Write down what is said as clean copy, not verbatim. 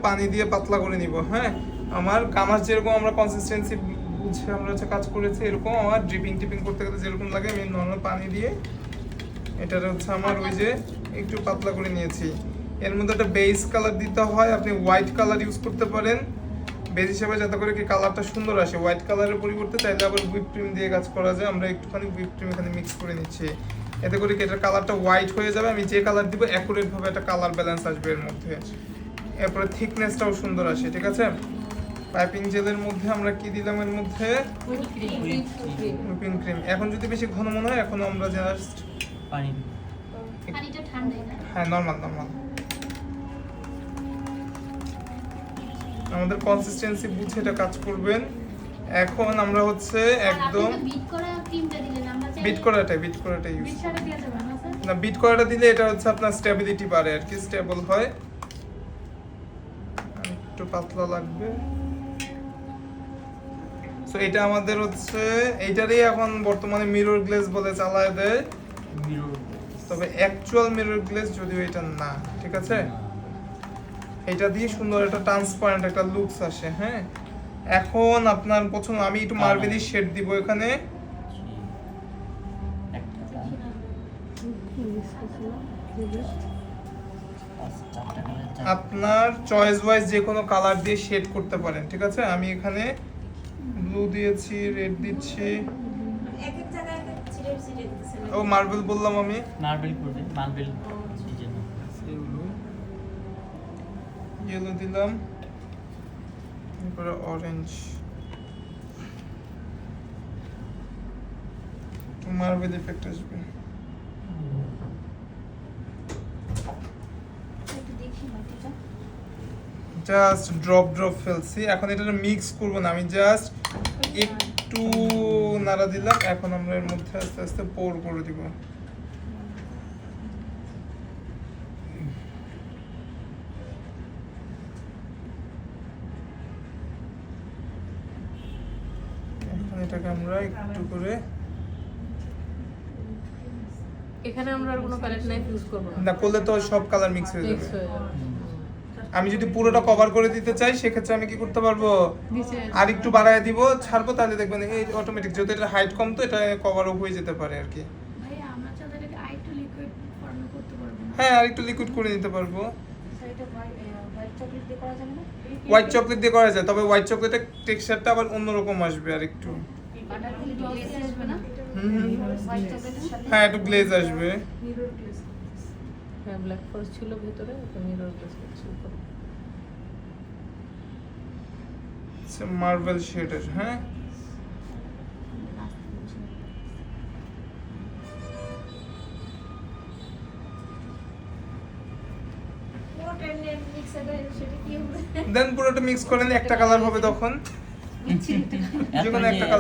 পানি দিয়ে পাতলা করে নিব। হ্যাঁ, আমার কামাজ যেরকম আমরা কনসিস্টেন্সি বুঝে আমরা হচ্ছে কাজ করেছি, এরকম আমার ড্রিপিং টিপিং করতে গেলে যেরকম লাগে আমি নর্মাল পানি দিয়ে এটার হচ্ছে আমার ওই যে একটু পাতলা করে নিয়েছি। এর মধ্যে একটা বেস কালার দিতে হয়, আপনি হোয়াইট কালার ইউজ করতে পারেন বেস হিসাবে, যাতে করে কি কালারটা সুন্দর আসে। হোয়াইট কালারের পরিবর্তে চাইলে আবার হুইপ ক্রিম দিয়ে কাজ করা যায়। আমরা একটুখানি হুইপ ক্রিম এখানে মিক্স করে নিচ্ছি, এতে করে কি এটার কালারটা হোয়াইট হয়ে যাবে। আমি যে কালার দিব অ্যাকুরেট ভাবে একটা কালার ব্যালেন্স আসবে এর মধ্যে, এরপরে থিকনেসটাও সুন্দর আসে। ঠিক আছে, পাইপিং জেলের মধ্যে আমরা কি দিলাম, এর মধ্যে হুইপিং ক্রিম। এখন যদি বেশি ঘন মনে হয় এখন আমরা জাস্ট পানিটা ঠান্ডা না? হ্যাঁ, নরমাল। আমাদের কনসিস্টেন্সি বুঝে এটা কাজ করবেন। এখন আমরা হচ্ছে একদম বিট করা ক্রিমটা দিলেন, আমরা চাই বিট করাটা ইউজ বিট করা দেওয়া যাবে না স্যার? না, বিট করাটা দিলে এটা হচ্ছে আপনার স্টেবিলিটি বাড়ে আর কি, স্টেবল হয়। একটু পাতলা লাগবে। সো এটা আমাদের হচ্ছে এইটারই এখন বর্তমানে মিরর গ্লেজ বলে চালায় দেয়, তবে অ্যাকচুয়াল মিরর গ্লেজ যদিও এটা না। ঠিক আছে, এটা দিয়ে সুন্দর একটা ট্রান্সপারেন্ট একটা লুকস আসে। হ্যাঁ, এখন আপনার পছন্দ, আমি একটু মার্বেলি শেড দিব এখানে। আপনার চয়েস ওয়াইজ যে কোনো কালার দিয়ে শেড করতে পারেন। ঠিক আছে, আমি এখানে ব্লু দিয়েছি, রেড দিচ্ছি। এক এক জায়গায় এক এক সিরে দিতেছেন। ও মার্বেল বললাম আমি, মার্বেল করবে, মার্বেল ইয়েলো দিলাম, তারপরে অরেঞ্জ, মার্বেল ইফেক্ট আসবে। একটু দেখি বাকিটা। জাস্ট ড্রপ ফেলছি। এখন এটা মিক্স করব না, আমি জাস্ট একটু নাড়া দিলাম। এখন আমরা এর মধ্যে আস্তে আস্তে পোর করে দিব। এখন এটাকে আমরা একটু করে, এখানে আমরা আর কোনো প্যালেট নাইফ ইউজ করব না, না করলে তো সব কালার মিক্স হয়ে মিক্স যাবে। হয়ে যাবে। আমি যদি পুরোটা কভার করে দিতে চাই সেক্ষেত্রে আমি কি করতে পারবো, নিচে আর একটু বাড়ায় দিব, ছাড়বো, তাহলে দেখবেন এই অটোমেটিক, যেহেতু এটা হাইট কম তো এটা কভারও হয়ে যেতে পারে আর কি। ভাই আমরা চাইলে এটাকে আরেকটু লিকুইড ফর্মে করতে পারবো না? হ্যাঁ, আর একটু লিকুইড করে নিতে পারবো। স্যার এটা হোয়াইট চকলেট দিয়ে করা যাবে না? হোয়াইট চকলেট দিয়ে করা যায়, তবে হোয়াইট চকলেটের টেক্সচারটা আবার অন্যরকম আসবে আর একটু। বাটার দিলে গ্লেজ আসবে না? হোয়াইট চকলেটের সাথে হ্যাঁ, একটু গ্লেজ আসবে। Mirror glaze. হ্যাঁ ব্ল্যাক ফরেস্ট ছিল ভিতরে, তো মিরর গ্লেজ ছিল। মার্বেল শেডের। হ্যাঁ, পুরোটা মিক্সার সেটা কি হবে? দেন পুরোটা মিক্স করেন, একটা কালার হবে তখন, যে কোনো একটা কালার।